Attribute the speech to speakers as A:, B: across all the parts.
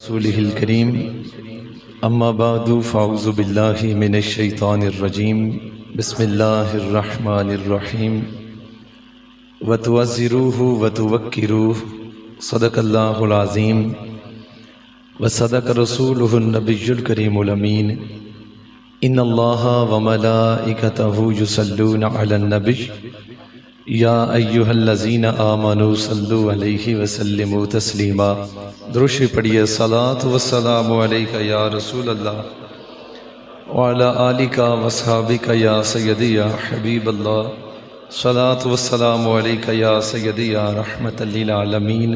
A: رسوله الكريم اما بعد فاعوذ بالله من الشيطان الرجيم بسم الله الرحمن الرحيم وتوزروه وتوكروه صدق الله العظيم وصدق رسوله النبي الكريم الأمين ان الله وملائكته يصلون على النبي یا ایھا الذین آمنوا صلوا علیہ وسلموا تسلیما۔ درود شریف پڑھیے۔ صلاۃ والسلام علیک یا رسول اللہ وعلی آلک واصحابک یا سیدی یا حبیب اللہ۔ صلاۃ والسلام علیک یا سیدی یا رحمۃ للعالمین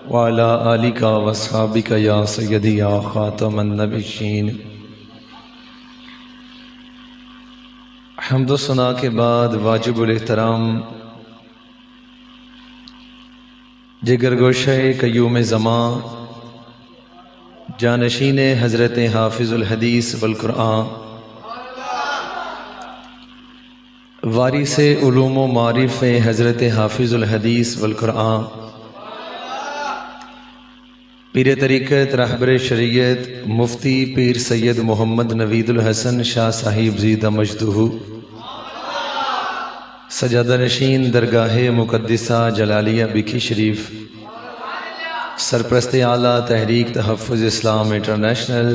A: وعلی آلک واصحابک یا سیدی یا خاتم النبیین۔ حمد و ثنا کے بعد واجب الاحترام جگر گوشہ قیوم زمان جانشین حضرت حافظ الحدیث والقرآن وارث علوم و معارف حضرت حافظ الحدیث والقرآن پیر طریقت رہبر شریعت مفتی پیر سید محمد نوید الحسن شاہ صاحب زیدہ مجدہ سجادہ نشین درگاہ مقدسہ جلالیہ بکھی شریف، سرپرست اعلیٰ تحریک تحفظ اسلام انٹرنیشنل،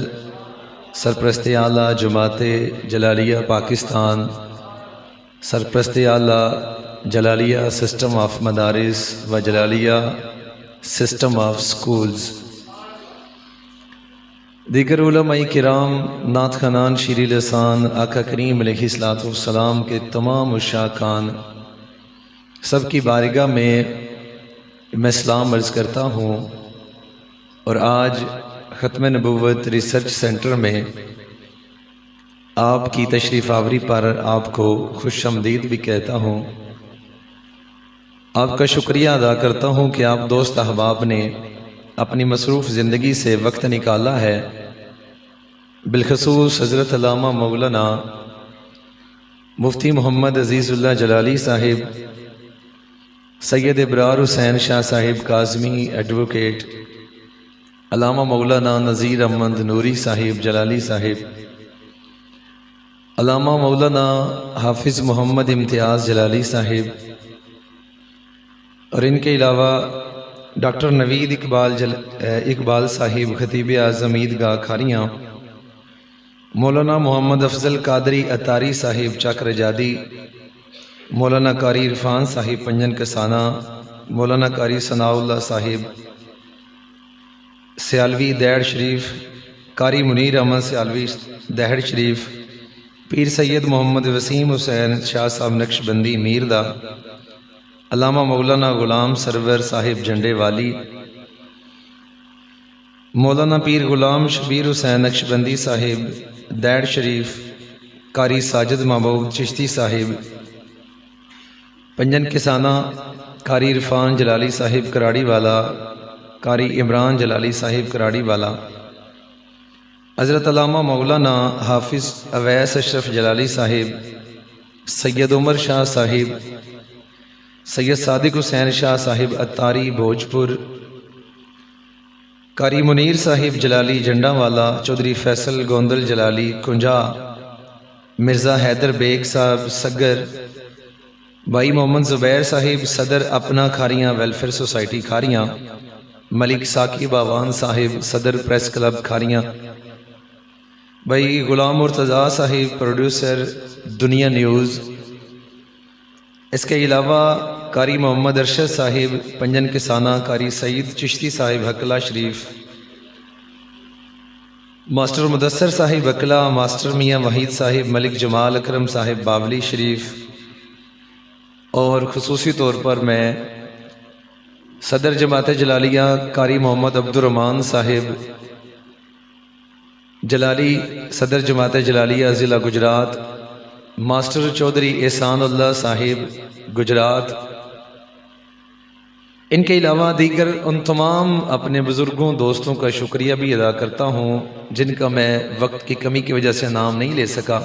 A: سرپرست اعلیٰ جماعت جلالیہ پاکستان، سرپرست اعلیٰ جلالیہ سسٹم آف مدارس و جلالیہ سسٹم آف سکولز، دیگر علماء کرام، نعت خوانان شیریں لسان آقا کریم علیہ الصلوۃ والسلام کے تمام عشاقان، سب کی بارگاہ میں سلام عرض کرتا ہوں۔ اور آج ختم نبوت ریسرچ سینٹر میں آپ کی تشریف آوری پر آپ کو خوش آمدید بھی کہتا ہوں۔ آپ کا شکریہ ادا کرتا ہوں کہ آپ دوست احباب نے اپنی مصروف زندگی سے وقت نکالا ہے، بالخصوص حضرت علامہ مولانا مفتی محمد عزیز اللہ جلالی صاحب، سید ابرار حسین شاہ صاحب کاظمی ایڈوکیٹ، علامہ مولانا نذیر احمد نوری صاحب جلالی صاحب، علامہ مولانا حافظ محمد امتیاز جلالی صاحب، اور ان کے علاوہ ڈاکٹر نوید اقبال صاحب خطیب اعظم عیدگاہ کھاریاں، مولانا محمد افضل قادری اتاری صاحب چکر جادی، مولانا قاری عرفان صاحب پنجن کسانہ، مولانا قاری ثناء اللہ صاحب سیالوی دیڑ شریف، قاری منیر احمد سیالوی دیڑ شریف، پیر سید محمد وسیم حسین شاہ صاحب نقشبندی میردہ، علامہ مولانا غلام سرور صاحب جھنڈے والی، مولانا پیر غلام شبیر حسین نقشبندی صاحب دیڑ شریف، قاری ساجد محبوب چشتی صاحب پنجن کسانہ، قاری عرفان جلالی صاحب کراڑی والا، قاری عمران جلالی صاحب کراڑی والا، حضرت علامہ مولانا حافظ اویس اشرف جلالی صاحب، سید عمر شاہ صاحب، سید صادق حسین شاہ صاحب اتاری بھوجپور، قاری منیر صاحب جلالی جھنڈا والا، چودھری فیصل گوندل جلالی کنجا، مرزا حیدر بیگ صاحب سگر، بھائی محمد زبیر صاحب صدر اپنا کھاریاں ویلفیئر سوسائٹی کھاریاں، ملک ثاقب آوان صاحب صدر پریس کلب کھاریاں، بھائی غلام مرتضیٰ صاحب پروڈیوسر دنیا نیوز، اس کے علاوہ قاری محمد ارشد صاحب پنجن کسانہ، قاری سعید چشتی صاحب حقلہ شریف، ماسٹر مدثر صاحب حقلہ، ماسٹر میاں وحید صاحب، ملک جمال اکرم صاحب باولی شریف، اور خصوصی طور پر میں صدر جماعت جلالیہ قاری محمد عبدالرحمن صاحب جلالی، صدر جماعت جلالیہ ضلع گجرات، ماسٹر چودھری احسان اللہ صاحب گجرات، ان کے علاوہ دیگر ان تمام اپنے بزرگوں دوستوں کا شکریہ بھی ادا کرتا ہوں جن کا میں وقت کی کمی کی وجہ سے نام نہیں لے سکا،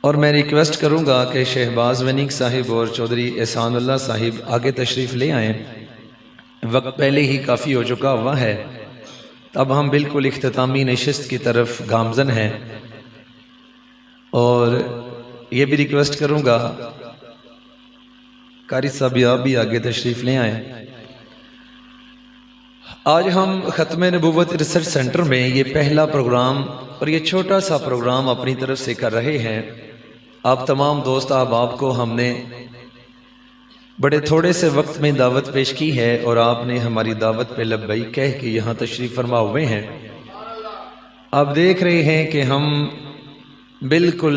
A: اور میں ریکویسٹ کروں گا کہ شہباز ونیک صاحب اور چودھری احسان اللہ صاحب آگے تشریف لے آئیں۔ وقت پہلے ہی کافی ہو چکا ہوا ہے، اب ہم بالکل اختتامی نشست کی طرف گامزن ہیں، اور یہ بھی ریکویسٹ کروں گا قاری صاحب آپ بھی آگے تشریف لے آئیں۔ آج ہم ختم نبوت ریسرچ سینٹر میں یہ پہلا پروگرام اور یہ چھوٹا سا پروگرام اپنی طرف سے کر رہے ہیں۔ آپ تمام دوست احباب کو ہم نے بڑے تھوڑے سے وقت میں دعوت پیش کی ہے، اور آپ نے ہماری دعوت پہ لبیک کہہ کے یہاں تشریف فرما ہوئے ہیں۔ آپ دیکھ رہے ہیں کہ ہم بالکل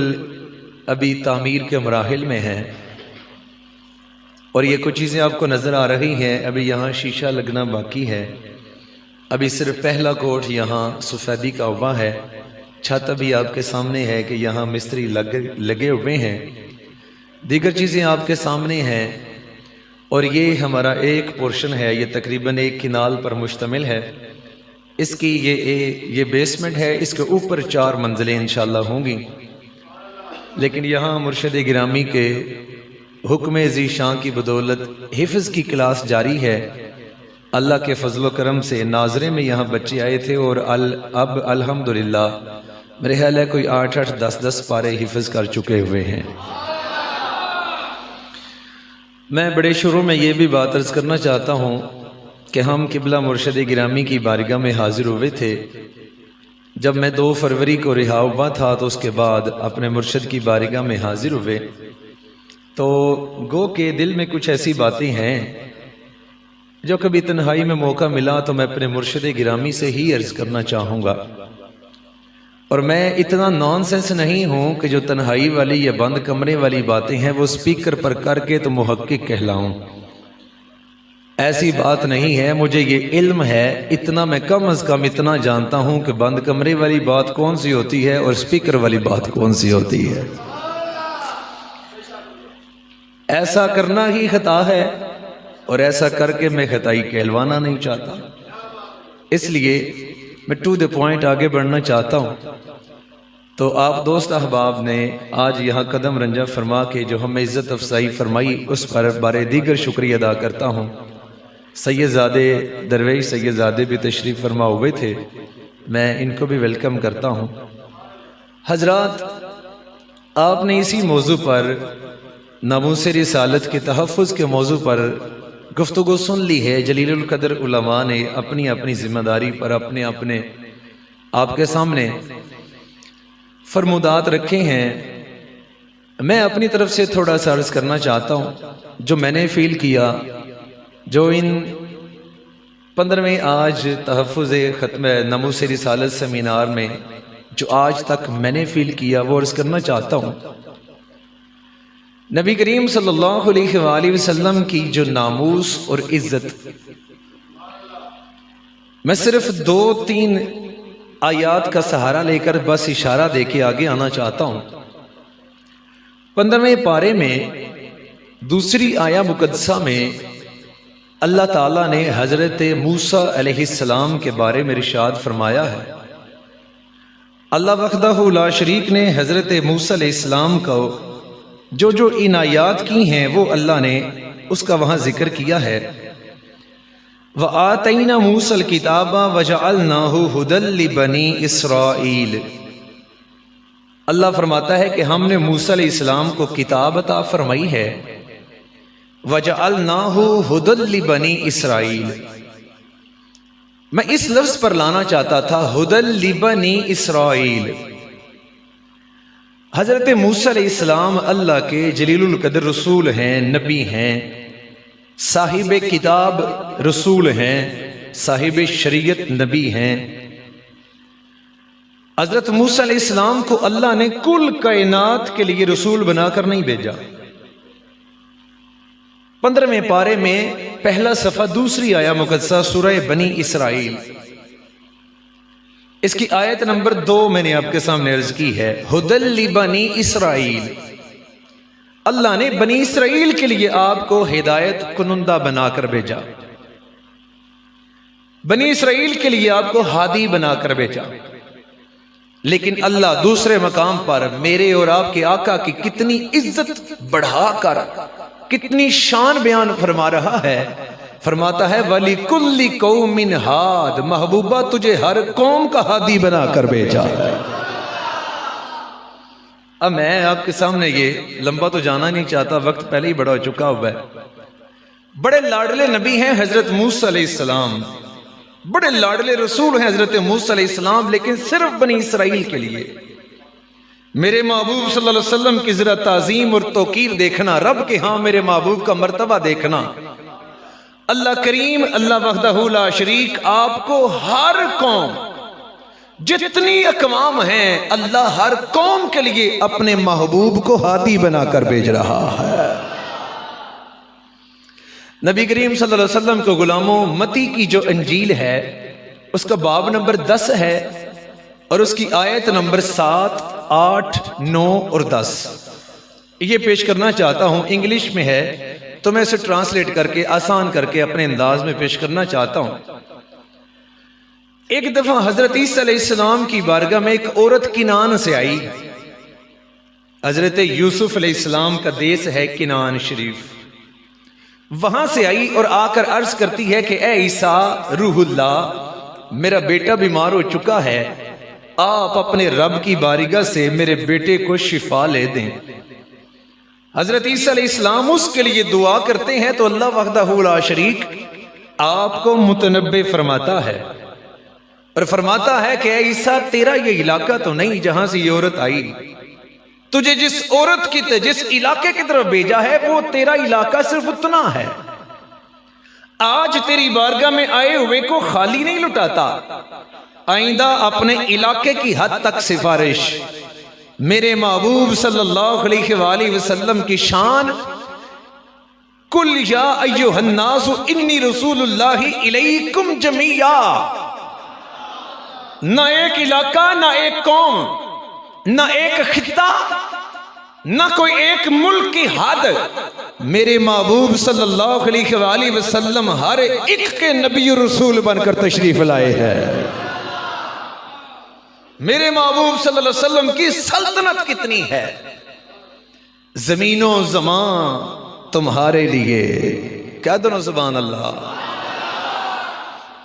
A: ابھی تعمیر کے مراحل میں ہیں، اور یہ کچھ چیزیں آپ کو نظر آ رہی ہیں۔ ابھی یہاں شیشہ لگنا باقی ہے، ابھی صرف پہلا کوٹ یہاں سفیدی کا ہوا ہے، چھت ابھی آپ کے سامنے ہے کہ یہاں مستری لگے ہوئے ہیں، دیگر چیزیں آپ کے سامنے ہیں، اور یہ ہمارا ایک پورشن ہے، یہ تقریباً ایک کنال پر مشتمل ہے۔ اس کی یہ بیسمنٹ ہے، اس کے اوپر 4 منزلیں انشاءاللہ ہوں گی، لیکن یہاں مرشد گرامی کے حکم ذی شان کی بدولت حفظ کی کلاس جاری ہے۔ اللہ کے فضل و کرم سے ناظرے میں یہاں بچے آئے تھے، اور اب الحمدللہ میرے خیال ہے کوئی 8 10 پارے حفظ کر چکے ہوئے ہیں۔ میں بڑے شروع میں یہ بھی بات عرض کرنا چاہتا ہوں کہ ہم قبلہ مرشد گرامی کی بارگاہ میں حاضر ہوئے تھے۔ جب میں 2 فروری کو رہا ہوا تھا تو اس کے بعد اپنے مرشد کی بارگاہ میں حاضر ہوئے، تو گو کہ دل میں کچھ ایسی باتیں ہیں جو کبھی تنہائی میں موقع ملا تو میں اپنے مرشد گرامی سے ہی عرض کرنا چاہوں گا، اور میں اتنا نان سینس نہیں ہوں کہ جو تنہائی والی یا بند کمرے والی باتیں ہیں وہ سپیکر پر کر کے تو محقق کہلاؤں، ایسی بات نہیں ہے۔ مجھے یہ علم ہے، اتنا میں کم از کم اتنا جانتا ہوں کہ بند کمرے والی بات کون سی ہوتی ہے اور سپیکر والی بات کون سی ہوتی ہے۔ ایسا کرنا ہی خطا ہے، اور ایسا کر کے میں خطائی کہلوانا نہیں چاہتا، اس لیے میں ٹو دی پوائنٹ آگے بڑھنا چاہتا ہوں۔ تو آپ دوست احباب نے آج یہاں قدم رنجہ فرما کے جو ہمیں عزت افزائی فرمائی، اس پر بارے دیگر شکریہ ادا کرتا ہوں۔ سید زادے درویش سید زادے بھی تشریف فرما ہوئے تھے، میں ان کو بھی ویلکم کرتا ہوں۔ حضرات، آپ نے اسی موضوع پر، ناموس رسالت کے تحفظ کے موضوع پر گفتگو سن لی ہے۔ جلیل القدر علماء نے اپنی اپنی ذمہ داری پر اپنے آپ کے سامنے فرمودات رکھے ہیں۔ میں اپنی طرف سے تھوڑا سا عرض کرنا چاہتا ہوں جو میں نے فیل کیا، جو ان 15ویں آج تحفظ ختم ناموس رسالت سیمینار میں جو آج تک میں نے فیل کیا وہ عرض کرنا چاہتا ہوں۔ نبی کریم صلی اللہ علیہ وآلہ وسلم کی جو ناموس اور عزت، میں صرف 2-3 آیات کا سہارا لے کر بس اشارہ دے کے آگے آنا چاہتا ہوں۔ 15ویں پارے میں دوسری آیہ مقدسہ میں اللہ تعالیٰ نے حضرت موسیٰ علیہ السلام کے بارے میں ارشاد فرمایا ہے۔ اللہ وحدہ لا شریک نے حضرت موسیٰ علیہ السلام کو جو عنایات کی ہیں وہ اللہ نے اس کا وہاں ذکر کیا ہے۔ وَآتَيْنَا مُوسَى الْكِتَابَ وَجَعَلْنَاهُ هُدًى لِبَنِي إِسْرَائِيلِ، اللہ فرماتا ہے کہ ہم نے موسیٰ علیہ السلام کو کتاب عطا فرمائی ہے۔ وَجَعَلْنَاهُ هُدًى لِبَنِي إِسْرَائِيلِ، میں اس لفظ پر لانا چاہتا تھا هُدًى لِبَنِي إِسْرَائِيلِ۔ حضرت موسیٰ علیہ السلام اللہ کے جلیل القدر رسول ہیں، نبی ہیں، صاحب کتاب رسول ہیں، صاحب شریعت نبی ہیں۔ حضرت موسیٰ علیہ السلام کو اللہ نے کل کائنات کے لیے رسول بنا کر نہیں بھیجا۔ 15ویں پارے میں پہلا صفحہ دوسری آیہ مقدسہ سورہ بنی اسرائیل، اس کی آیت نمبر 2 میں نے آپ کے سامنے عرض کی ہے۔ ہدی لبنی اسرائیل، اللہ نے بنی اسرائیل کے لیے آپ کو ہدایت کنندہ بنا کر بھیجا، بنی اسرائیل کے لیے آپ کو ہادی بنا کر بھیجا۔ لیکن اللہ دوسرے مقام پر میرے اور آپ کے آقا کی کتنی عزت بڑھا کر، کتنی شان بیان فرما رہا ہے فرماتا ہے وَلِكُلِّ قَوْمٍ ہاد، محبوبہ تجھے ہر قوم کا ہادی بنا کر بھیجا ہے۔ اب میں آپ کے سامنے یہ لمبا تو جانا نہیں چاہتا، وقت پہلے ہی بڑا ہو چکا ہوا ہے۔ بڑے لاڈلے نبی ہیں حضرت موسیٰ علیہ السلام، بڑے لاڈلے رسول ہیں حضرت موسیٰ علیہ السلام، لیکن صرف بنی اسرائیل کے لیے۔ میرے محبوب صلی اللہ علیہ وسلم کی ذرا تعظیم اور توقیر دیکھنا، رب کے ہاں میرے محبوب کا مرتبہ دیکھنا۔ اللہ کریم، اللہ وحدہ لا شریک آپ کو ہر قوم، جتنی اقوام ہیں، اللہ ہر قوم کے لیے اپنے محبوب کو ہادی بنا کر بھیج رہا ہے۔ نبی کریم صلی اللہ علیہ وسلم کو غلاموں، متی کی جو انجیل ہے اس کا باب نمبر 10 ہے اور اس کی آیت نمبر 7، 8، 9 اور 10 یہ پیش کرنا چاہتا ہوں۔ انگلش میں ہے تو میں اسے ٹرانسلیٹ کر کے آسان کر کے اپنے انداز میں پیش کرنا چاہتا ہوں۔ ایک دفعہ حضرت عیسیٰ علیہ السلام کی بارگاہ میں ایک عورت کنعان سے آئی۔ حضرت یوسف علیہ السلام کا دیس ہے کنعان شریف، وہاں سے آئی اور آ کر عرض کرتی ہے کہ اے عیسیٰ روح اللہ، میرا بیٹا بیمار ہو چکا ہے، آپ اپنے رب کی بارگاہ سے میرے بیٹے کو شفا لے دیں۔ حضرت عیسیٰ علیہ السلام اس کے لیے دعا کرتے ہیں تو اللہ وحدہ لا شریک آپ کو متنبع فرماتا ہے اور فرماتا ہے کہ اے عیسیٰ، تیرا یہ علاقہ تو نہیں جہاں سے یہ عورت آئی، تجھے جس عورت کی جس علاقے کی طرف بھیجا ہے وہ تیرا علاقہ صرف اتنا ہے۔ آج تیری بارگاہ میں آئے ہوئے کو خالی نہیں لٹاتا، آئندہ اپنے علاقے کی حد تک سفارش۔ میرے محبوب صلی اللہ علیہ وآلہ وسلم کی شان، کل یا ایھا الناس انی رسول اللہ الیکم جمیعا، نہ ایک علاقہ، نہ ایک قوم، نہ ایک خطہ، نہ کوئی ایک ملک کی حد، میرے محبوب صلی اللہ علیہ وآلہ وسلم ہر ایک کے نبی رسول بن کر تشریف لائے ہیں۔ میرے محبوب صلی اللہ علیہ وسلم کی سلطنت کتنی ہے، زمین و زمان تمہارے لیے، کہہ دو نا سبحان اللہ۔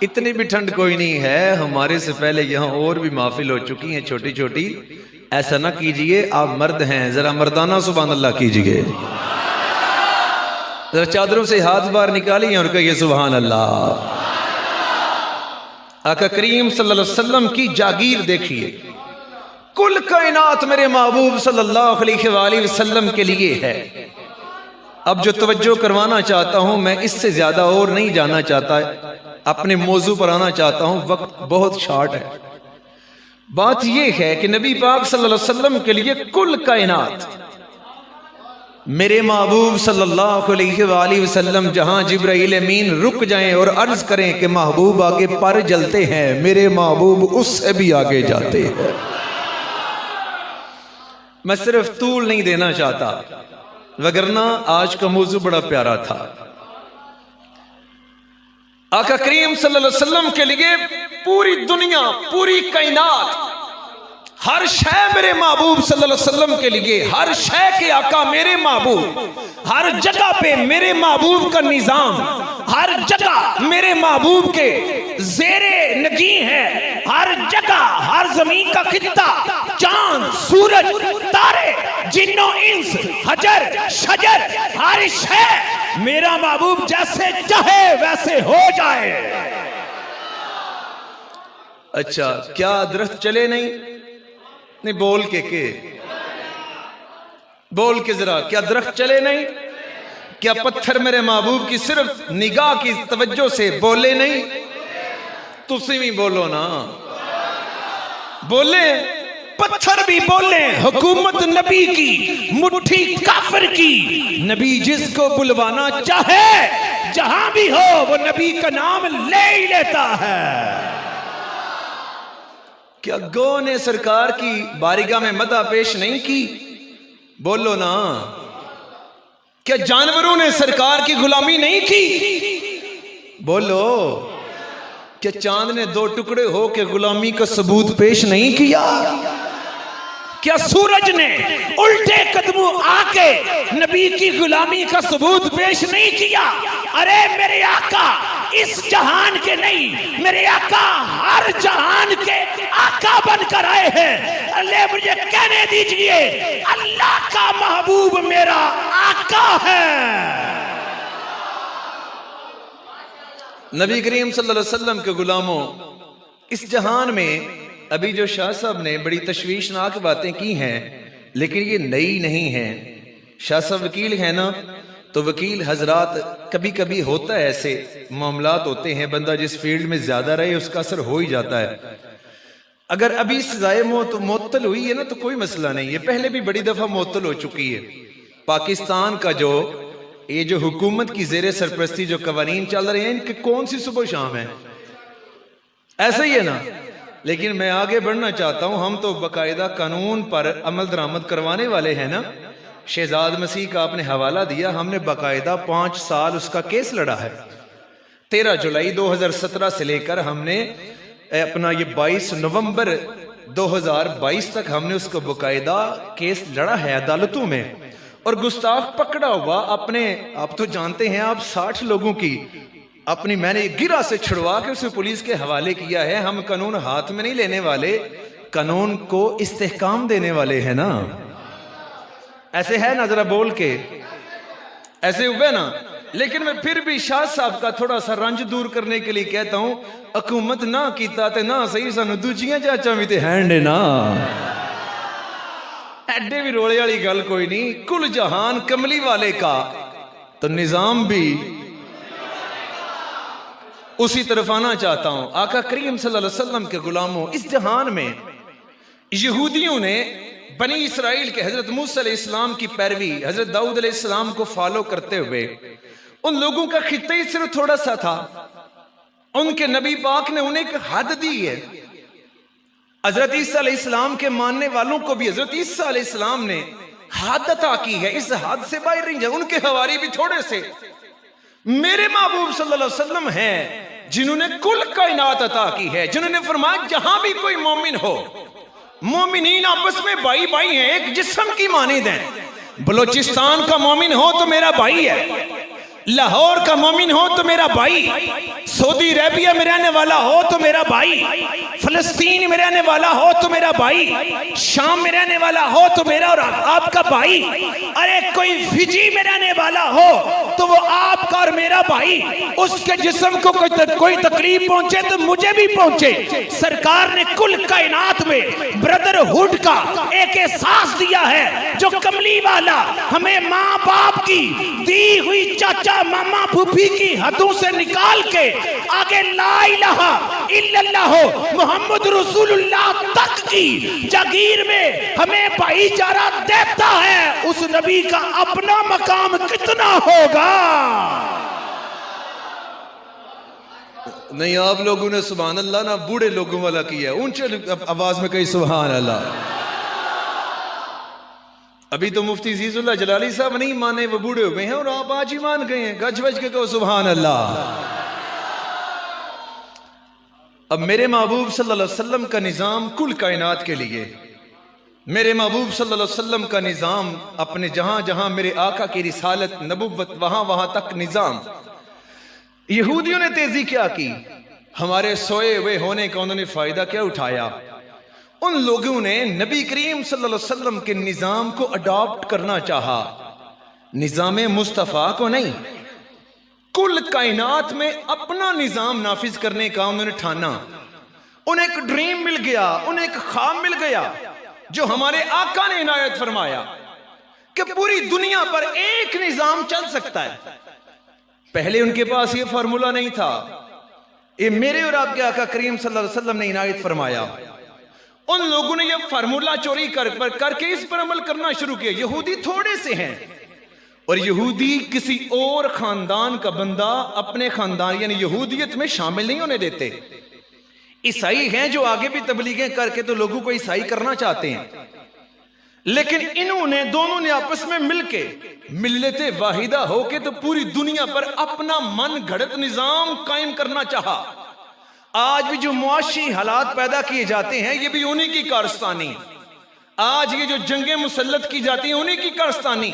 A: اتنی بھی ٹھنڈ کوئی نہیں ہے، ہمارے سے پہلے یہاں اور بھی محفل ہو چکی ہیں چھوٹی چھوٹی، ایسا نہ کیجئے، آپ مرد ہیں، ذرا مردانہ سبحان اللہ کیجئے، ذرا چادروں سے ہاتھ باہر نکالیے اور کہیے سبحان اللہ۔ آقا کریم صلی اللہ علیہ وسلم کی جاگیر دیکھیے، کل کائنات میرے محبوب صلی اللہ علیہ وآلہ وسلم کے لیے ہے۔ اب جو توجہ کروانا چاہتا ہوں، میں اس سے زیادہ اور نہیں جانا چاہتا، اپنے موضوع پر آنا چاہتا ہوں، وقت بہت شارٹ ہے۔ بات یہ ہے کہ نبی پاک صلی اللہ علیہ وسلم کے لیے کل کائنات، میرے محبوب صلی اللہ علیہ وآلہ وسلم جہاں جبرائیل امین رک جائیں اور عرض کریں کہ محبوب آگے پر جلتے ہیں، میرے محبوب اس سے بھی آگے جاتے ہیں۔ میں صرف طول نہیں دینا چاہتا، وگرنہ آج کا موضوع بڑا پیارا تھا۔ آقا کریم صلی اللہ علیہ وسلم کے لیے پوری دنیا، پوری کائنات، ہر شے میرے محبوب صلی اللہ علیہ وسلم کے لیے، ہر شے کے آقا میرے محبوب، ہر جگہ پہ میرے محبوب کا نظام، ہر جگہ میرے محبوب کے زیر نگیں ہے، ہر جگہ، ہر زمین کا خطہ، چاند، سورج، تارے، جن و انس، حجر، شجر، ہر شے میرا محبوب جیسے چاہے ویسے ہو جائے۔ اچھا، کیا درخت چلے نہیں بول کے بول کے ذرا، کیا درخت چلے نہیں؟ کیا پتھر میرے محبوب کی صرف نگاہ کی توجہ سے بولے نہیں؟ تسی بھی بولو نا، بولے، پتھر بھی بولے، حکومت نبی کی، مٹھی کافر کی، نبی جس کو بلوانا چاہے جہاں بھی ہو وہ نبی کا نام لے ہی لیتا ہے۔ کیا گو نے سرکار کی بارگاہ میں مدح پیش نہیں کی؟ بولو نا۔ کیا جانوروں نے سرکار کی غلامی نہیں کی؟ بولو۔ کیا چاند نے دو ٹکڑے ہو کے غلامی کا ثبوت پیش نہیں کیا؟
B: کیا سورج نے الٹے قدموں آ کے نبی کی غلامی کا ثبوت پیش نہیں کیا؟ ارے میرے آقا اس جہان کے نہیں، میرے آقا ہر جہان کے آقا بن کر آئے ہیں۔ اللہ مجھے کہنے دیجئے اللہ کا محبوب میرا آقا ہے۔
A: نبی کریم صلی اللہ علیہ وسلم کے غلاموں، اس جہان میں ابھی جو شاہ صاحب نے بڑی تشویشناک باتیں کی ہیں، لیکن یہ نئی نہیں ہیں۔ شاہ صاحب وکیل ہیں نا، تو وکیل حضرات کبھی کبھی ہوتا ہے، ایسے معاملات ہوتے ہیں، بندہ جس فیلڈ میں زیادہ رہے اس کا اثر ہو ہی جاتا ہے۔ اگر ابھی سزائے موت معطل ہوئی ہے نا تو کوئی مسئلہ نہیں ہے، پہلے بھی بڑی دفعہ معطل ہو چکی ہے۔ پاکستان کا یہ جو حکومت کی زیر سرپرستی جو قوانین چل رہے ہیں، ان کے کون سی صبح و شام ہے؟ ایسا ہی ہے نا۔ لیکن میں آگے بڑھنا چاہتا ہوں، ہم تو باقاعدہ قانون پر عمل درآمد کروانے والے ہیں نا۔ شہزاد مسیح کا آپ نے حوالہ دیا، ہم نے باقاعدہ 5 سال اس کا کیس لڑا ہے۔ 13 جولائی 2017 سے لے کر ہم نے اپنا یہ 22 نومبر 2022 تک ہم نے اس کو باقاعدہ کیس لڑا ہے عدالتوں میں۔ اور گستاخ پکڑا ہوا اپنے، آپ تو جانتے ہیں، آپ 60 لوگوں کی اپنی میں نے گرہ سے چھڑوا کے اسے پولیس کے حوالے کیا ہے۔ ہم قانون ہاتھ میں نہیں لینے والے، قانون کو استحکام دینے والے ہیں نا۔ ایسے ہے نا، ذرا بول کے ایسے ہوئے نا۔ لیکن میں پھر بھی شاہ صاحب کا تھوڑا سا رنج دور کرنے کے لیے کہتا ہوں، حکومت نہ کیتا تے نہ صحیح سانو دوجیاں چاچا بھی تے ہینڈ نا، ایڈے بھی روڑے والی گل کوئی نہیں۔ کل جہان کملی والے کا تو نظام بھی اسی طرف آنا چاہتا ہوں۔ آقا کریم صلی اللہ علیہ وسلم کے غلاموں، اس جہان میں یہودیوں نے بنی اسرائیل کے حضرت موسیٰ علیہ السلام کی پیروی، حضرت داؤد علیہ السلام کو فالو کرتے ہوئے، ان لوگوں کا خطہ ہی صرف تھوڑا سا تھا۔ ان کے نبی پاک نے انہیں ایک حد دی ہے۔ حضرت عیسیٰ علیہ السلام کے ماننے والوں کو بھی حضرت عیسیٰ علیہ السلام نے حد عطا کی ہے، اس حد سے باہر نہیں جائے۔ ان کے حواری بھی تھوڑے سے میرے محبوب صلی اللہ علیہ وسلم ہیں جنہوں نے کل کائنات عطا کی ہے، جنہوں نے فرمایا جہاں بھی کوئی مومن ہو، مومنین آپس میں بھائی بھائی ہیں، ایک جسم کی مانند ہیں۔ بلوچستان کا مومن ہو تو میرا بھائی ہے، لاہور کا مومن ہو تو میرا بھائی، سعودی عربیہ میں رہنے والا ہو تو میرا بھائی، فلسطین میں رہنے والا ہو تو میرا بھائی، شام میں رہنے والا ہو تو میرا اور آپ کا بھائی، ارے کوئی فجی میں رہنے والا ہو تو وہ آپ کا اور میرا بھائی۔ اس کے جسم کو کوئی تکلیف پہنچے تو مجھے بھی پہنچے۔ سرکار نے کل کائنات میں بردرہڈ کا ایک احساس دیا ہے، جو کملی والا ہمیں ماں باپ کی دی ہوئی چاچا ماما پھوپھی کی حدوں سے نکال کے آگے لا الہ الا اللہ محمد رسول اللہ تک کی جاگیر میں ہمیں بھائی چارہ دیتا ہے۔ اس نبی کا اپنا مقام کتنا ہوگا؟ نہیں، آپ لوگوں نے سبحان اللہ نہ بوڑھے لوگوں والا کیا ہے، اونچے آواز میں کہیں سبحان اللہ۔ ابھی تو مفتی عزیز اللہ جلالی صاحب نہیں مانے، وہ بوڑھے ہوئے ہیں، اور آپ آج ہی مان گئے ہیں۔ گج بج کے کہو سبحان اللہ۔ اب میرے محبوب صلی اللہ علیہ وسلم کا نظام کل کائنات کے لیے، میرے محبوب صلی اللہ علیہ وسلم کا نظام اپنے جہاں جہاں میرے آقا کی رسالت نبوت وہاں وہاں تک نظام۔ یہودیوں نے تیزی کیا کی؟ ہمارے سوئے ہوئے ہونے کا انہوں نے فائدہ کیا اٹھایا؟ ان لوگوں نے نبی کریم صلی اللہ علیہ وسلم کے نظام کو اڈاپٹ کرنا چاہا، نظام مصطفیٰ کو نہیں۔ کل کائنات میں اپنا نظام نافذ کرنے کا انہوں نے ٹھانا۔ انہیں ایک ڈریم مل گیا، انہیں ایک خواب مل گیا جو ہمارے آقا نے عنایت فرمایا کہ پوری دنیا پر ایک نظام چل سکتا ہے۔ پہلے ان کے پاس یہ فارمولہ نہیں تھا، یہ میرے اور آپ کے آقا کریم صلی اللہ علیہ وسلم نے عنایت فرمایا۔ ان لوگوں نے یہ فارمولہ چوری کر کے اس پر عمل کرنا شروع کیا۔ یہودی تھوڑے سے ہیں، اور یہودی کسی اور خاندان کا بندہ اپنے خاندان یعنی یہودیت میں شامل نہیں ہونے دیتے۔ عیسائی ہیں جو آگے بھی تبلیغیں کر کے تو لوگوں کو عیسائی کرنا چاہتے ہیں، لیکن انہوں نے دونوں نے آپس میں مل کے ملت واحدہ ہو کے تو پوری دنیا پر اپنا من گھڑت نظام قائم کرنا چاہا۔ آج بھی جو معاشی حالات پیدا کیے جاتے ہیں یہ بھی انہی کی کارستانی۔
C: آج یہ جو جنگیں مسلط کی جاتی ہیں انہی کی کارستانی،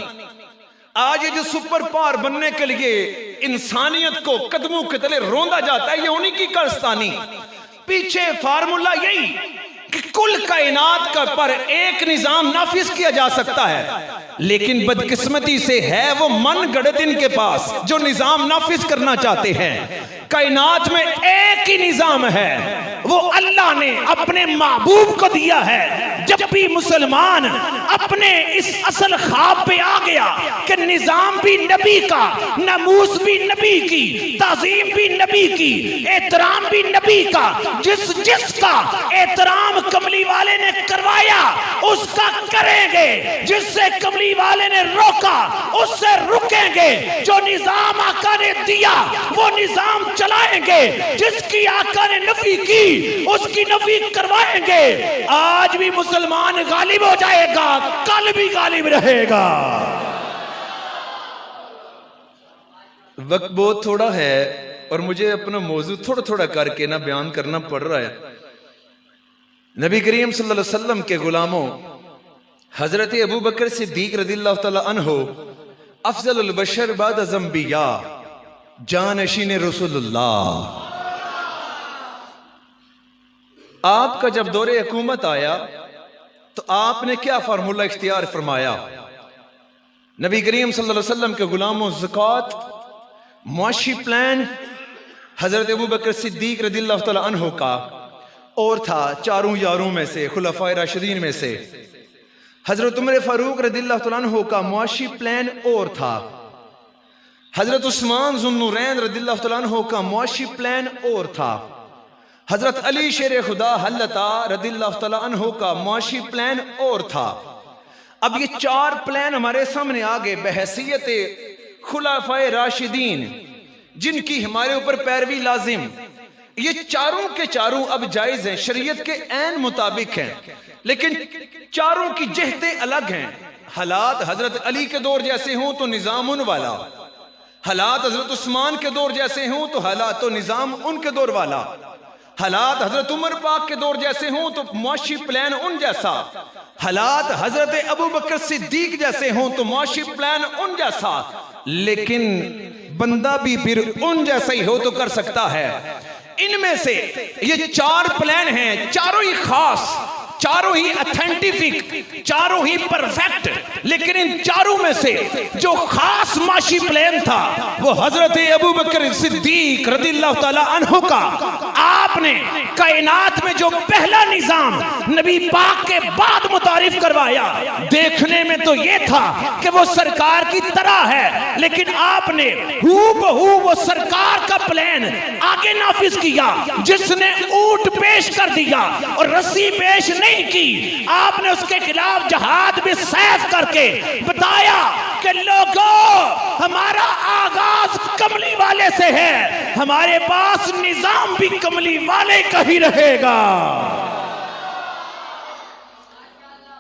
C: آج یہ جو سپر پاور بننے کے لیے انسانیت کو قدموں کے تلے روندا جاتا ہے، یہ انہی کی کارستانی۔ پیچھے فارمولا یہی کہ کل کائنات کا پر ایک نظام نافذ کیا جا سکتا ہے، لیکن بدقسمتی سے ہے وہ من گڑت ان کے پاس جو نظام نافذ کرنا چاہتے ہیں۔ کائنات میں ایک ہی نظام ہے، وہ اللہ نے اپنے محبوب کو دیا ہے۔ جب بھی مسلمان اپنے اس اصل خواب پہ آ گیا کہ نظام بھی نبی کا، ناموس بھی نبی کی، تعظیم بھی نبی کی، احترام بھی نبی کا، جس کا احترام کملی والے نے کروایا اس کا کریں گے، جس سے کملی والے نے روکا اس سے رکیں گے، جو نظام آقا نے دیا وہ نظام چلائیں گے، جس کی آقا نے نفی کی اس کی نفی کروائیں گے۔ آج بھی مسلمان غالب ہو جائے گا، کل بھی غالب رہے گا۔ وقت بہت تھوڑا ہے اور مجھے اپنا موضوع تھوڑا تھوڑا کر کے نہ بیان کرنا پڑ رہا ہے۔ نبی کریم صلی اللہ علیہ وسلم کے غلاموں حضرت ابو بکر صدیق رضی اللہ تعالی عنہ افضل البشر بعد الانبیاء، جانشین رسول اللہ، آپ کا جب دور حکومت آیا تو آپ نے کیا فارمولہ اختیار فرمایا؟ نبی کریم صلی اللہ علیہ وسلم کے غلاموں زکوٰۃ، معاشی پلان حضرت ابو بکر صدیق رضی اللہ تعالی عنہ کا اور تھا چاروں یاروں میں سے، خلفائے راشدین میں سے۔ حضرت عمر فاروق رضی اللہ تعالیٰ عنہ کا معاشی پلان اور تھا۔ حضرت عثمان ذو النورین رضی اللہ تعالیٰ عنہ کا معاشی پلان اور تھا۔ حضرت علی شیر خدا حلتا رضی اللہ تعالیٰ عنہ کا معاشی پلان اور تھا۔ اب یہ چار پلان ہمارے سامنے آگے بحیثیت خلفائے راشدین جن کی ہمارے اوپر پیروی لازم، یہ چاروں کے چاروں اب جائز ہیں، شریعت کے عین مطابق ہیں، لیکن چاروں کی جہتیں الگ ہیں۔ حالات حضرت علی کے دور جیسے ہوں تو نظام ان والا، حالات حضرت عثمان کے دور جیسے ہوں تو حالات و نظام ان کے دور والا، حالات حضرت عمر پاک کے دور جیسے ہوں تو معاشی پلان ان جیسا، حالات حضرت ابو بکر صدیق جیسے ہوں تو معاشی پلان ان جیسا، لیکن بندہ بھی پھر ان جیسا ہی ہو تو کر سکتا ہے۔ ان میں سے یہ چار پلان ہیں، چاروں ہی خاص، چاروں ہی اتھینٹیفک، چاروں ہی پرفیکٹ، لیکن ان چاروں میں سے جو خاص معاشی پلان تھا وہ حضرت ابو بکر صدیق رضی اللہ تعالی عنہ کا۔ آپ نے کائنات میں جو پہلا نظام نبی پاک کے بعد متعارف کروایا، دیکھنے میں تو یہ تھا کہ وہ سرکار کی طرح ہے، لیکن آپ نے ہو بہو وہ سرکار کا پلان آگے نافذ کیا، جس نے اونٹ پیش کر دیا اور رسی پیش نہیں کی۔ آپ نے اس کے خلاف جہاد بھی سیف کر کے بتایا کہ لوگوں ہمارا آغاز کملی والے سے ہے، ہمارے پاس نظام بھی کملی والے کا ہی رہے گا۔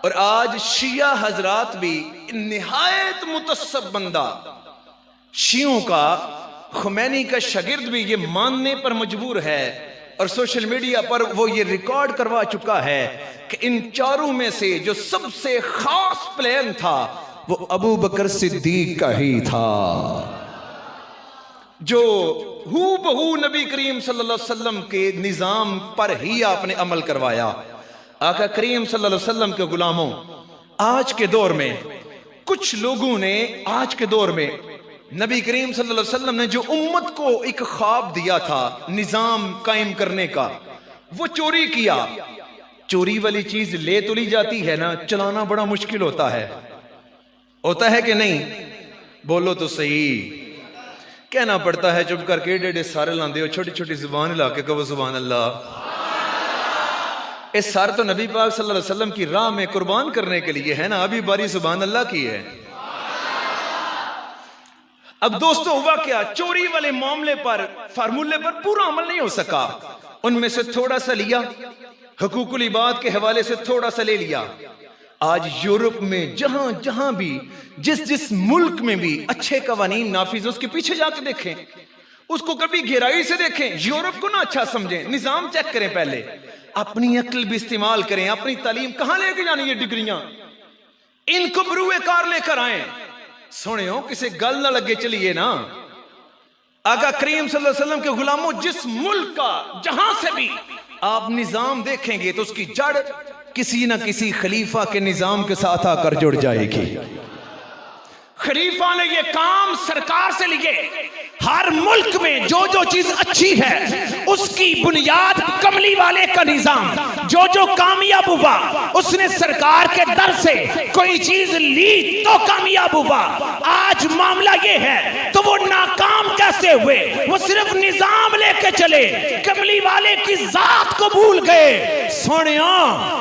C: اور آج شیعہ حضرات بھی نہایت متعصب بندہ، شیعوں کا، خمینی کا شاگرد بھی یہ ماننے پر مجبور ہے اور سوشل میڈیا پر وہ یہ ریکارڈ کروا چکا ہے کہ ان چاروں میں سے جو سب سے خاص پلان تھا وہ ابو بکر صدیق کا ہی تھا، جو ہو بہو نبی کریم صلی اللہ علیہ وسلم کے نظام پر ہی آپ نے عمل کروایا۔ آقا کریم صلی اللہ علیہ وسلم کے غلاموں، آج کے دور میں کچھ لوگوں نے آج کے دور میں نبی کریم صلی اللہ علیہ وسلم نے جو امت کو ایک خواب دیا تھا نظام قائم کرنے کا، وہ چوری کیا۔ چوری والی چیز لے تو لی جاتی ہے نا، چلانا بڑا مشکل ہوتا ہے کہ نہیں؟ بولو تو صحیح۔ کہنا پڑتا ہے چپ کر کے ڈیڑھ سارے لاندے ہو، چھوٹی چھوٹی زبان ہلا کے کہو سبحان اللہ۔ اس سارے تو نبی پاک صلی اللہ علیہ وسلم کی راہ میں قربان کرنے کے لیے ہے نا، ابھی باری سبحان اللہ کی ہے۔ اب دوستو ہوا کیا، چوری والے معاملے پر، فارمولے پر پورا عمل نہیں ہو سکا، ان میں سے تھوڑا سا لیا، حقوق العباد کے حوالے سے تھوڑا سا لے لیا۔ آج یورپ میں جہاں جہاں بھی، جس ملک میں بھی اچھے قوانین نافذ، اس کے پیچھے جا کے دیکھیں، اس کو کبھی گہرائی سے دیکھیں، یورپ کو نہ اچھا سمجھیں، نظام چیک کریں پہلے۔ اپنی عقل بھی استعمال کریں. اپنی تعلیم کہاں لے کے جانی یہ ڈگریاں؟ ان کو بروئے کار لے کر آئیں. سنو کسی گل نہ لگے چلیے نا. آقا کریم صلی اللہ علیہ وسلم کے غلاموں، جس ملک کا جہاں سے بھی آپ نظام دیکھیں گے تو اس کی جڑ کسی نہ کسی خلیفہ کے نظام کے ساتھ آ کر جڑ جائے گی.
B: خلیفہ نے یہ کام سرکار سے لیے. ہر ملک میں جو جو چیز اچھی ہے اس کی بنیاد کملی والے کا نظام. جو جو کامیاب ہوا اس نے سرکار کے در سے کوئی چیز لی تو کامیاب ہوا. آج معاملہ یہ ہے تو وہ ناکام کیسے ہوئے؟ وہ صرف نظام لے کے چلے، کملی والے کی ذات کو بھول گئے. سنیا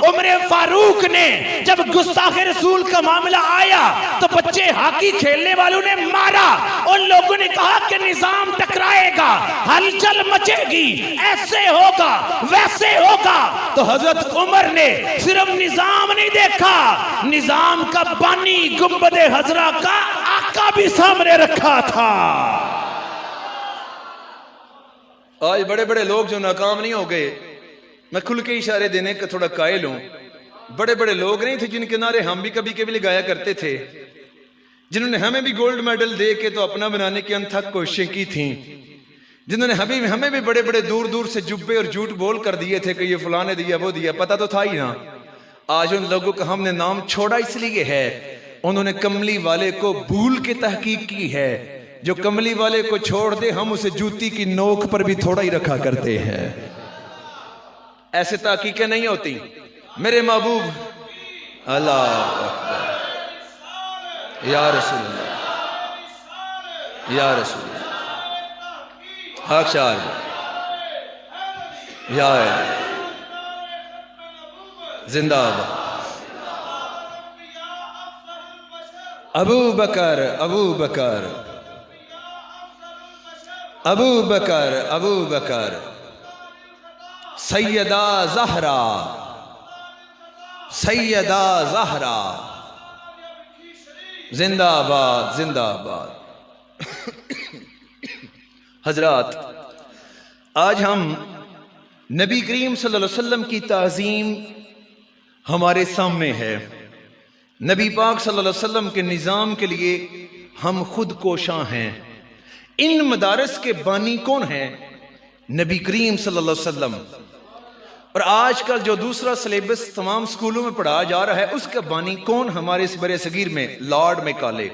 B: عمر فاروق نے جب گستاخ رسول کا معاملہ آیا تو بچے ہاکی کھیلنے والوں نے مارا. ان لوگوں نے کہا کہ نظام ٹکرائے گا، ہلچل مچے گی، ایسے ہوگا ویسے ہوگا. تو حضرت عمر نے صرف نظام نہیں دیکھا، نظام کا بانی گنبد حضرہ کا آقا بھی سامنے رکھا تھا.
C: آج بڑے بڑے لوگ جو ناکام نہیں ہو گئے، میں کھل کے اشارے دینے کا تھوڑا قائل ہوں. بڑے بڑے لوگ نہیں تھے جن کے نعرے ہم بھی کبھی کبھی لگایا کرتے تھے، جنہوں نے ہمیں بھی گولڈ میڈل دے کے تو اپنا بنانے کی انتھک کوششیں کی تھیں، جنہوں نے ہمیں بھی بڑے بڑے دور دور سے جبے اور جھوٹ بول کر دیے تھے کہ یہ فلاں نے دیا وہ دیا، پتہ تو تھا ہی نا. آج ان لوگوں کا ہم نے نام چھوڑا اس لیے ہے انہوں نے کملی والے کو بھول کے تحقیق کی ہے. جو کملی والے کو چھوڑ دے ہم اسے جوتی کی نوک پر بھی تھوڑا ہی رکھا کرتے ہیں. ایسے تحقیقیں نہیں ہوتی. میرے محبوب اللہ اکبر یا رسول اللہ یا رسول اللہ حق شاہ یا زندہ آباد. ابو بکر ابو بکر ابو بکر ابو بکر سیدہ زہرا سیدہ زہرا زندہ آباد زندہ آباد. حضرات آج ہم نبی کریم صلی اللہ علیہ وسلم کی تعظیم ہمارے سامنے ہے. نبی پاک صلی اللہ علیہ وسلم کے نظام کے لیے ہم خود کوشاں ہیں. ان مدارس کے بانی کون ہیں؟ نبی کریم صلی اللہ علیہ وسلم. اور آج کل جو دوسرا سلیبس تمام سکولوں میں پڑھایا جا رہا ہے اس کا بانی کون؟ ہمارے اس برے صغیر میں لارڈ میکالے.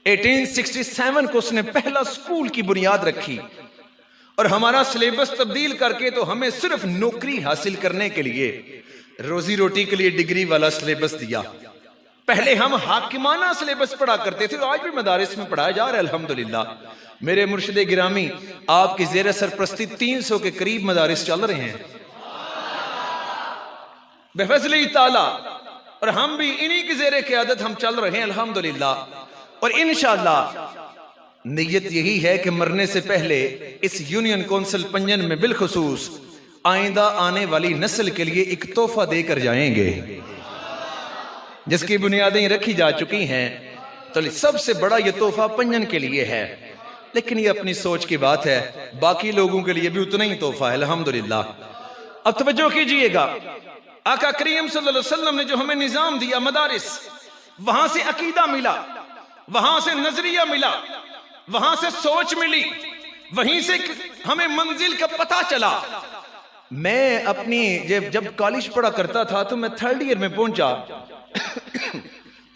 C: 1867 کو اس نے پہلا سکول کی بنیاد رکھی اور ہمارا سلیبس تبدیل کر کے تو ہمیں صرف نوکری حاصل کرنے کے لیے، روزی روٹی کے لیے ڈگری والا سلیبس دیا. پہلے ہم حاکمانہ سلیبس پڑھا کرتے تھے، آج بھی مدارس میں پڑھایا جا رہا ہے الحمدللہ. میرے مرشد گرامی آپ کی زیر سرپرستی 300 کے قریب مدارس چل رہے ہیں بفضل تعالی، اور ہم بھی انہی کی زیر قیادت ہم چل رہے ہیں الحمدللہ. اور انشاءاللہ نیت یہی ہے کہ مرنے سے پہلے اس یونین کونسل پنجن میں بالخصوص آئندہ آنے والی نسل کے لیے ایک تحفہ دے کر جائیں گے جس کی بنیادیں رکھی جا چکی ہیں. تو سب سے بڑا یہ تحفہ پنجن کے لیے ہے، لیکن یہ اپنی سوچ کی بات ہے، باقی لوگوں کے لیے بھی اتنا ہی تحفہ ہے الحمدللہ. اب توجہ کیجئے گا، آقا کریم صلی اللہ علیہ وسلم نے جو ہمیں نظام دیا مدارس، وہاں سے عقیدہ ملا، وہاں سے نظریہ ملا، وہاں سے سوچ ملی، وہیں سے ہمیں منزل کا پتہ چلا. میں اپنی جب کالج پڑھا کرتا تھا تو میں 3rd ایئر میں پہنچا.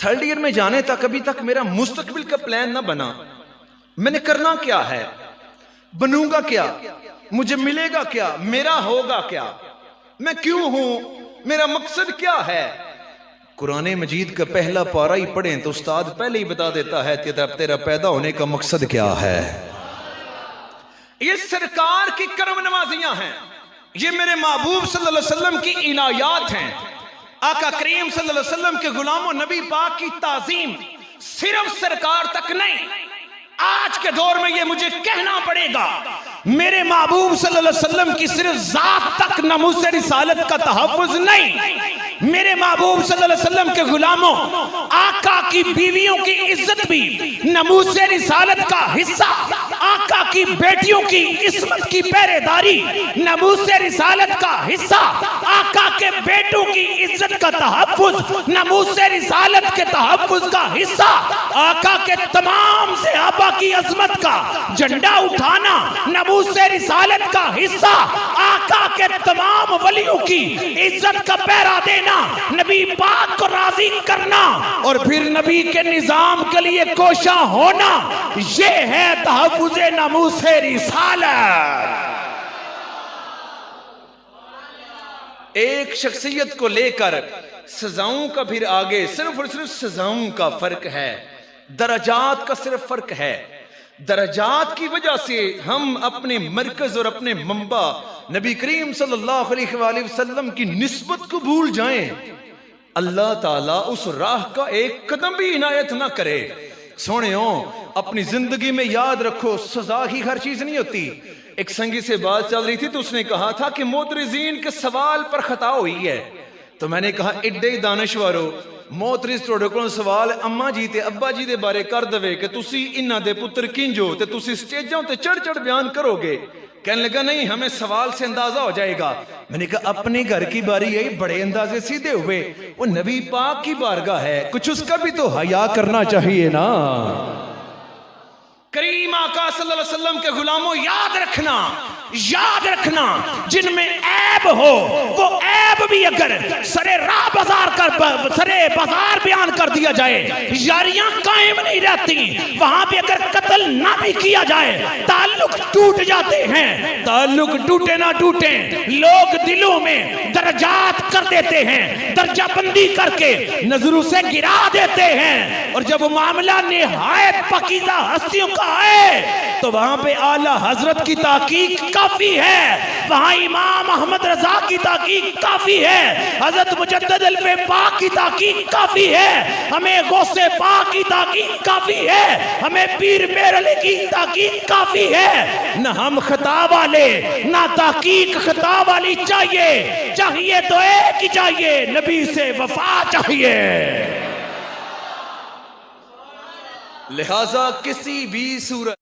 C: 3rd ایئر میں جانے تک ابھی تک میرا مستقبل کا پلان نہ بنا. میں نے کرنا کیا ہے، بنوں گا کیا، مجھے ملے گا کیا، میرا ہوگا کیا، میں کیوں ہوں، میرا مقصد کیا ہے. قرآن مجید کا پہلا پارہ ہی پڑھیں تو استاد پہلے ہی بتا دیتا ہے کہ تیرا پیدا ہونے کا مقصد کیا ہے. یہ سرکار کی کرم نوازیاں ہیں، یہ میرے محبوب صلی اللہ علیہ وسلم کی عنایات ہیں. آقا کریم صلی اللہ علیہ وسلم کے غلاموں، نبی پاک کی تعظیم صرف سرکار تک نہیں، آج کے دور میں یہ مجھے کہنا پڑے گا، میرے محبوب صلی اللہ علیہ وسلم کی صرف ذات تک ناموس رسالت کا تحفظ نہیں، میرے محبوب صلی اللہ علیہ وسلم کے غلاموں، آقا کی بیویوں کی عزت بھی ناموس رسالت کا حصہ.
B: آقا کی بیٹیوں کی عصمت کی پہرے داری، ناموس رسالت کا حصہ، آقا کے بیٹوں کی عزت کا تحفظ، ناموس رسالت کے تحفظ کا حصہ، آقا کے تمام صحابہ کی عظمت کا جھنڈا اٹھانا ناموس رسالت کا حصہ، آقا کے تمام ولیوں کی عزت کا پہرا دینا، نبی پاک کو راضی کرنا اور پھر نبی کے نظام کے لیے کوشاں ہونا، یہ ہے تحفظ ناموس رسالت۔
C: ایک شخصیت کو لے کر سزاؤں کا پھر آگے صرف اور صرف سزاؤں کا فرق ہے، درجات کا صرف فرق ہے۔ درجات کی وجہ سے ہم اپنے مرکز اور اپنے منبع نبی کریم صلی اللہ علیہ وآلہ وسلم کی نسبت کو بھول جائیں، اللہ تعالیٰ اس راہ کا ایک قدم بھی عنایت نہ کرے۔ سونےوں، اپنی زندگی میں یاد رکھو، سزا ہی ہر چیز نہیں ہوتی۔ ایک سنگی سے بات چل رہی تھی تو اس نے کہا تھا کہ معترضین کے سوال پر خطا ہوئی ہے، تو میں نے کہا ایڈے دانشورو، موتریز توڑے کو سوال اما جی تے ابا جی دے بارے کر دوے کہ تسی انہاں دے پتر کنجو تے تسی سٹیجوں تے چڑھ چڑھ بیان کرو گے۔ کہنے لگا نہیں، ہمیں سوال سے اندازہ ہو جائے گا۔ میں نے کہا اپنے گھر کی باری ہے، بڑے اندازے سیدھے ہوئے، وہ نبی پاک کی بارگاہ ہے، کچھ اس کا بھی تو حیا کرنا چاہیے نا۔
B: کریم آقا صلی اللہ علیہ وسلم کے غلاموں، یاد رکھنا جن میں عیب ہو، وہ عیب بھی اگر سرے راہ بازار بیان کر دیا جائے، یاریاں قائم نہیں رہتی، وہاں بھی اگر قتل نہ بھی کیا جائے تعلق ٹوٹ جاتے ہیں۔ تعلق ٹوٹے نہ ٹوٹے، لوگ دلوں میں درجات کر دیتے ہیں، درجہ بندی کر کے نظروں سے گرا دیتے ہیں، اور جب معاملہ نہایت پاکیزہ ہستیوں کا ہے تو وہاں پہ اعلیٰ حضرت کی تحقیق کافی ہے، وہاں امام احمد رضا کی تحقیق کافی ہے، حضرت مجدد الف پاک کی تحقیق کافی ہے، ہمیں غوث پاک کی تحقیق کافی ہے، ہمیں پیر میر علی کی تحقیق کافی ہے۔ نہ ہم خطا والے نہ تحقیق خطا والی چاہیے تو ایک ہی چاہیے، نبی سے وفا چاہیے۔
C: لہٰذا کسی بھی صورت